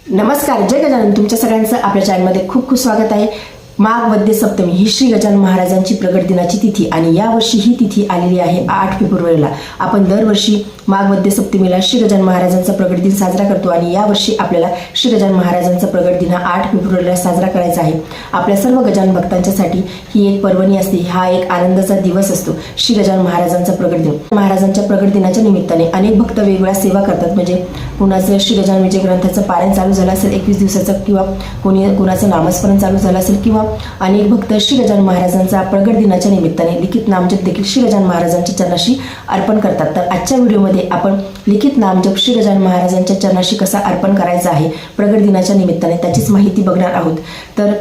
नमस्कार, जय गजानन. तुमच्या सगळ्यांचं आपल्या चॅनलमध्ये खूप खूप स्वागत आहे. माघ वद्य सप्तमी ही श्री गजानन महाराजांची प्रगट दिनाची तिथी आणि यावर्षी ही तिथी आलेली आहे 8 फेब्रुवारीला. आपण दरवर्षी माघ वद्य सप्तमीला श्री गजानन महाराजांचा प्रगट दिन साजरा करतो आणि यावर्षी आपल्याला श्री गजानन महाराजांचा प्रगट दिन हा 8 फेब्रुवारीला साजरा करायचा आहे. आपल्या सर्व गजानन भक्तांच्यासाठी ही एक पर्वणी असते, हा एक आनंदाचा दिवस असतो. श्री गजानन महाराजांचा प्रगट दिन. महाराजांच्या प्रगट दिनाच्या निमित्ताने अनेक भक्त वेगवेगळ्या सेवा करतात. म्हणजे कुणाचं श्री गजानन विजय ग्रंथाचं पारायण चालू झालं असेल 21 दिवसाचं, किंवा कुणाचं नामस्मरण चालू झालं असेल, किंवा अनेक भक्त श्री गजानन महाराजांचा प्रगट दिनाच्या निमित्ताने लिखित नामजप देखील श्री गजानन महाराजांच्या चरणाशी अर्पण करतात. तर आजच्या व्हिडिओमध्ये आपण लिखित नामजप श्री गजानन महाराजांच्या चरणाशी कसा अर्पण करायचा आहे प्रगट दिनाच्या निमित्ताने त्याचीच माहिती बघणार आहोत. तर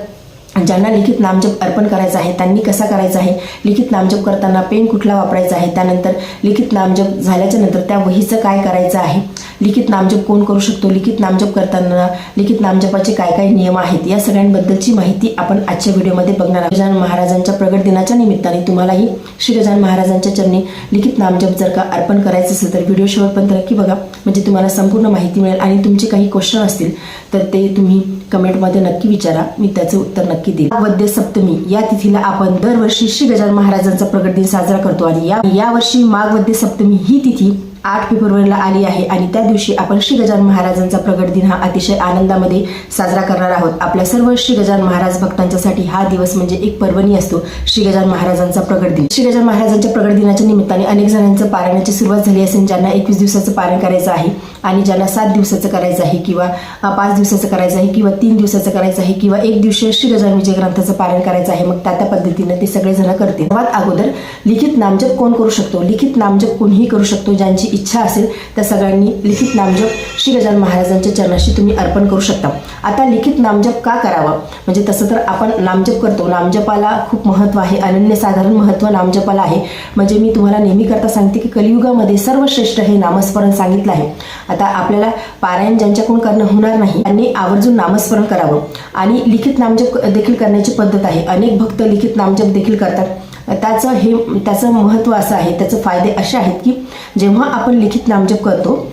ज्यांना लिखित नामजप अर्पण करायचा आहे त्यांनी कसा करायचा आहे, लिखित नामजप करताना पेन कुठला वापरायचा आहे, त्यानंतर लिखित नामजप झाल्याच्या नंतर त्या वहीचं काय करायचं आहे, लिखित नामजप कोण करू शकतो, लिखित नामजप करताना लिखित नामजपाचे काय काय नियम आहेत, या सगळ्यांबद्दलची माहिती आपण आजच्या व्हिडिओमध्ये बघणार आहोत. गजानन महाराजांच्या प्रगट दिनाच्या निमित्ताने तुम्हालाही श्री गजानन महाराजांच्या चरणी लिखित नामजप जर का अर्पण करायचं असेल तर व्हिडिओ शेवटपर्यंत नक्की बघा, म्हणजे तुम्हाला संपूर्ण माहिती मिळेल. आणि तुमचे काही क्वेश्चन असतील तर ते तुम्ही कमेंटमध्ये नक्की विचारा, मी त्याचं उत्तर नक्की देईन. वद्य सप्तमी या तिथीला आपण दरवर्षी श्री गजानन महाराजांचा प्रगट दिन साजरा करतो आणि यावर्षी माघ वद्य सप्तमी ही तिथी 8 फेब्रुवारीला आली आहे आणि त्या दिवशी आपण श्री गजानन महाराजांचा प्रगट दिन हा अतिशय आनंदामध्ये साजरा करणार आहोत. आपल्या सर्व श्री गजानन महाराज भक्तांच्यासाठी हा दिवस म्हणजे एक पर्वणी असतो, श्री गजानन महाराजांचा प्रगट दिन. श्री गजानन महाराजांच्या प्रगट दिनाच्या निमित्ताने अनेक जणांचं पारायणाची सुरुवात झाली असेल. ज्यांना 21 दिवसाचं पारायण करायचं आहे आणि ज्यांना 7 दिवसाचं करायचं आहे, किंवा 5 दिवसाचं करायचं आहे, किंवा 3 दिवसाचं करायचं आहे, किंवा 1 दिवशीय श्री गजानन विजय ग्रंथाचं पारायण करायचं आहे, मग त्या पद्धतीने ते सगळेजण करतील. सर्वात अगोदर लिखित नामजप कोण करू शकतो, लिखित नामजप कोणीही करू शकतो. ज्यांची इच्छा असेल त्या सगळ्यांनी लिखित नामजप श्री गजानन महाराजांच्या चरणाशी तुम्ही अर्पण करू शकता. आता लिखित नामजप का करावा, म्हणजे तसं तर आपण नामजप करतो, नामजपाला खूप महत्व आहे, अनन्यसाधारण महत्व नामजपाला आहे. म्हणजे मी तुम्हाला नेहमी करता सांगते की कलियुगामध्ये सर्वश्रेष्ठ हे नामस्मरण सांगितलं आहे. आता आपल्याला पारायण ज्यांच्याकडून करणं होणार नाही त्यांनी आवर्जून नामस्मरण करावं. आणि लिखित नामजप देखील करण्याची पद्धत आहे. अनेक भक्त लिखित नामजप देखील करतात. त्याचं महत्त्व असं आहे, त्याचे फायदे असे आहेत की जेव्हा आपण लिखित नामजप करतो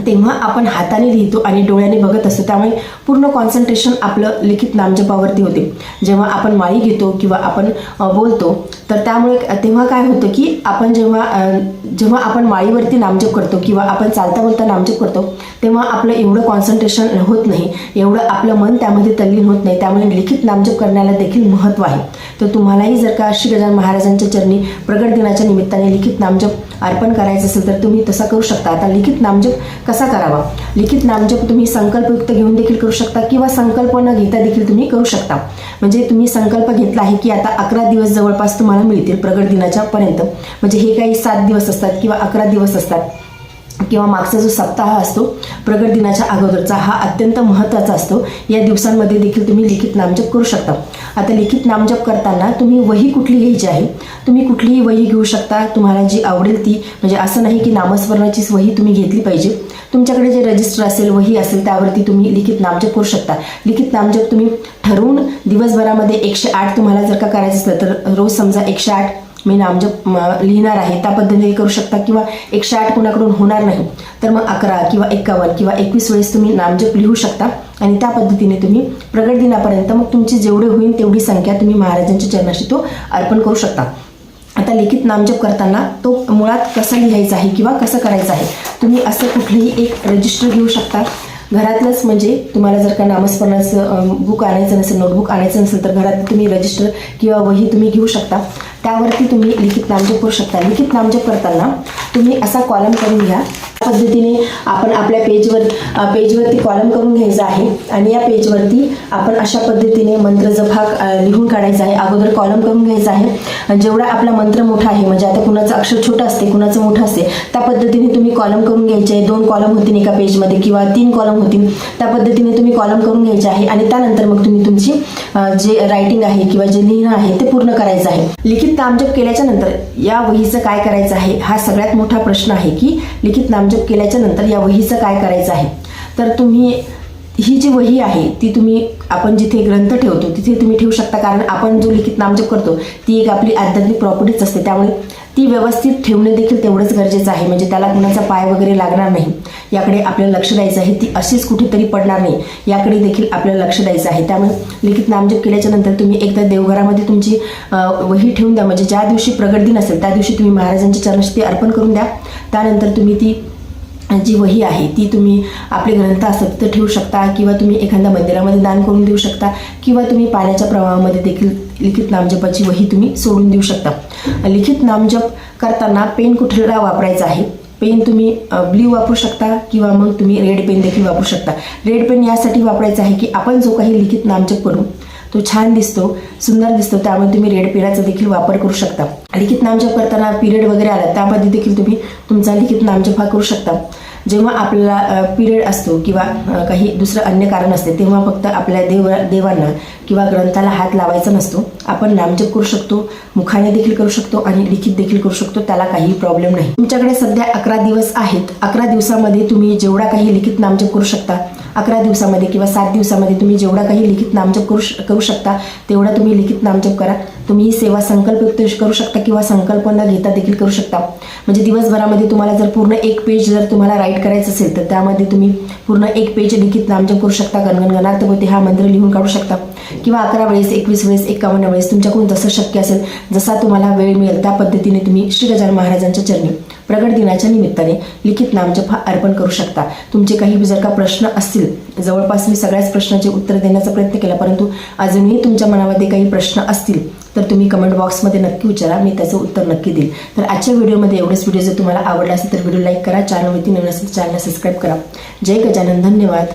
तेव्हा आपण हाताने लिहितो आणि डोळ्याने बघत असतो, त्यामुळे पूर्ण कॉन्सन्ट्रेशन आपलं लिखित नामजपावरती होते. जेव्हा आपण माळी घेतो किंवा आपण बोलतो तर त्यामुळे तेव्हा काय होतं की आपण जेव्हा आपण माळीवरती नामजप करतो किंवा आपण चालता बोलता नामजप करतो तेव्हा आपलं एवढं कॉन्सन्ट्रेशन होत नाही, एवढं आपलं मन त्यामध्ये तल्लीन होत नाही. त्यामुळे लिखित नामजप करण्याला देखील महत्त्व आहे. तर तुम्हालाही जर का श्री गजानन महाराजांच्या चरणी प्रगट दिनाच्या निमित्ताने लिखित नामजप अर्पण करायचं असेल तर तुम्ही तसा करू शकता. आता लिखित नामजप कसा करावा, लिखित नामजप तुम्ही संकल्पयुक्त घेऊन देखील करू शकता किंवा संकल्प न घेता देखील तुम्ही करू शकता. म्हणजे तुम्ही संकल्प घेतला आहे की आता 11 दिवस जवळपास तुम्हाला मिळतील प्रगट दिनाच्या पर्यंत. म्हणजे हे काही 7 दिवस असतात किंवा 11 दिवस असतात, किंवा मागचा जो सप्ताह असतो प्रगट दिनाच्या अगोदरचा हा अत्यंत महत्त्वाचा असतो. या दिवसांमध्ये देखील तुम्ही लिखित नामजप करू शकता. आता लिखित नामजप करताना तुम्ही वही कुठली घ्यायची आहे, तुम्ही कुठलीही वही घेऊ शकता, तुम्हाला जी आवडेल ती. म्हणजे असं नाही की नामस्मरणाचीच वही तुम्ही घेतली पाहिजे. तुमच्याकडे जे रजिस्टर असेल, वही असेल, त्यावरती तुम्ही लिखित नामजप करू शकता. लिखित नामजप तुम्ही ठरवून दिवसभरामध्ये 108 तुम्हाला जर का करायचं असलं तर रोज समजा 108 मी नामजप लिहिणार आहे त्या पद्धतीने करू शकता. किंवा 108 कोणाकडून होणार नाही तर मग 11 किंवा 51 किंवा 21 वेळेस तुम्ही नामजप लिहू शकता आणि त्या पद्धतीने तुम्ही प्रगट दिनापर्यंत मग तुमची जेवढे होईल तेवढी संख्या तुम्ही महाराजांच्या चरणाशी तो अर्पण करू शकता. आता लिखित नामजप करताना तो मुळात कसं लिहायचं आहे किंवा कसं करायचं आहे, तुम्ही असं कुठलंही एक रजिस्टर घेऊ शकता घरातलंच. म्हणजे तुम्हाला जर का नामस्मरणाचं बुक आणायचं नसेल, नोटबुक आणायचं नसेल तर घरात तुम्ही रजिस्टर किंवा वही तुम्ही घेऊ शकता. त्यावरती तुम्ही लिखित नामजप करू शकता. लिखित नामजप करताना तुम्ही असा कॉलम करून घ्या. त्या पद्धतीने आपण आपल्या पेजवरती कॉलम करून घ्यायचा आहे आणि या पेजवरती आपण अशा पद्धतीने मंत्र जप हा लिहून काढायचा आहे. अगोदर कॉलम करून घ्यायचा आहे. जेवढा आपला मंत्र मोठा आहे, म्हणजे आता कुणाचं अक्षर छोटं असते कुणाचं मोठं असते, त्या पद्धतीने तुम्ही कॉलम करून घ्यायचे आहे. 2 कॉलम होतील एका पेजमध्ये किंवा 3 कॉलम होतील, त्या पद्धतीने तुम्ही कॉलम करून घ्यायचे आहे. आणि त्यानंतर मग तुम्ही तुमची जे रायटिंग आहे किंवा जे लिहिणं आहे ते पूर्ण करायचं आहे. लिखित नामजप केल्याच्या नंतर या वहीचं काय करायचं आहे हा सगळ्यात मोठा प्रश्न आहे की लिखित नामजप केल्याच्या नंतर या वहीचं काय करायचं आहे. तर तुम्ही ही जी वही आहे ती तुम्ही आपण जिथे ग्रंथ ठेवतो तिथे तुम्ही ठेवू शकता, कारण आपण जो लिखित नामजप करतो ती एक आपली आध्यात्मिक प्रॉपर्टीच असते. त्यामुळे ती व्यवस्थित ठेवणे देखील तेवढंच गरजेचं आहे. म्हणजे त्याला कुणाचा पाय वगैरे लागणार नाही याकडे आपल्याला लक्ष द्यायचं आहे. ती अशीच कुठेतरी पडणार नाही याकडे देखील आपल्याला लक्ष द्यायचं आहे. त्यामुळे लिखित नामजप केल्याच्या नंतर तुम्ही एकदा देवघरामध्ये तुमची वही ठेवून द्या. म्हणजे ज्या दिवशी प्रगट दिन असेल त्या दिवशी तुम्ही महाराजांच्या चरणाशी ती अर्पण करून द्या. त्यानंतर तुम्ही ती जी वही आहे ती तुम्ही आपले ग्रंथ असतात तिथं ठेवू शकता, किंवा तुम्ही एखाद्या मंदिरामध्ये दान करून देऊ शकता, किंवा तुम्ही पाण्याच्या प्रवाहामध्ये देखील लिखित नामजपाची वही तुम्ही सोडून देऊ शकता. लिखित नामजप करताना पेन कुठला वापरायचा आहे? पेन तुम्ही ब्ल्यू वापरू शकता, किंवा मग तुम्ही रेड पेन देखील वापरू शकता. रेड पेन यासाठी वापरायचा आहे की आपण जो काही लिखित नामजप करू तो छान दिसतो, सुंदर दिसतो, त्यामुळे तुम्ही रेड पेनाचा देखील वापर करू शकता. लिखित नामजप करताना पिरियड वगैरे आला त्यामध्ये देखील तुम्ही तुमचा लिखित नामजप हा करू शकता. जेव्हा आपल्याला पिरियड असतो किंवा काही दुसरं अन्य कारण असते तेव्हा फक्त आपल्या देवांना किंवा ग्रंथाला हात लावायचा नसतो. आपण नामजप करू शकतो, मुखाने देखील करू शकतो आणि लिखित देखील करू शकतो, त्याला काही प्रॉब्लेम नाही. तुमच्याकडे सध्या 11 दिवस आहेत. 11 दिवसामध्ये तुम्ही जेवढा काही लिखित नामजप करू शकता, 11 दिवसामध्ये किंवा 7 दिवसामध्ये तुम्ही जेवढा काही लिखित नामजप करू शकता तेवढा तुम्ही लिखित नामजप करा. तुम्ही ही सेवा संकल्पयुक्त करू शकता किंवा संकल्प न घेता देखील करू शकता. म्हणजे दिवसभरामध्ये तुम्हाला जर पूर्ण एक पेज जर तुम्हाला राईट करायचं असेल तर त्यामध्ये तुम्ही पूर्ण एक पेज लिखित नामजप करू शकता. गणगण गणार्थ होते हा मंत्र लिहून काढू शकता, किंवा 11 वेळेस, 21 वेळेस, 51 वेळेस तुमच्याकडून जसं शक्य असेल, जसा तुम्हाला वेळ मिळेल त्या पद्धतीने तुम्ही श्री गजानन महाराजांच्या चरणी प्रगट दिनाच्या निमित्ताने लिखित नामजप हा अर्पण करू शकता. तुमचे काही जर का प्रश्न असतील, जवळपास मी सगळ्याच प्रश्नांचे उत्तर देण्याचा प्रयत्न केला, परंतु अजूनही तुमच्या मनामध्ये काही प्रश्न असतील तर तुम्ही कमेंट बॉक्समध्ये नक्की विचारा, मी त्याचं उत्तर नक्की देईल. तर आजच्या व्हिडिओमध्ये एवढेच. व्हिडिओ जर तुम्हाला आवडला असेल तर व्हिडिओ लाईक करा, चॅनलवरती नवीन असेल तर चॅनलला सबस्क्राईब करा. जय गजानन, धन्यवाद.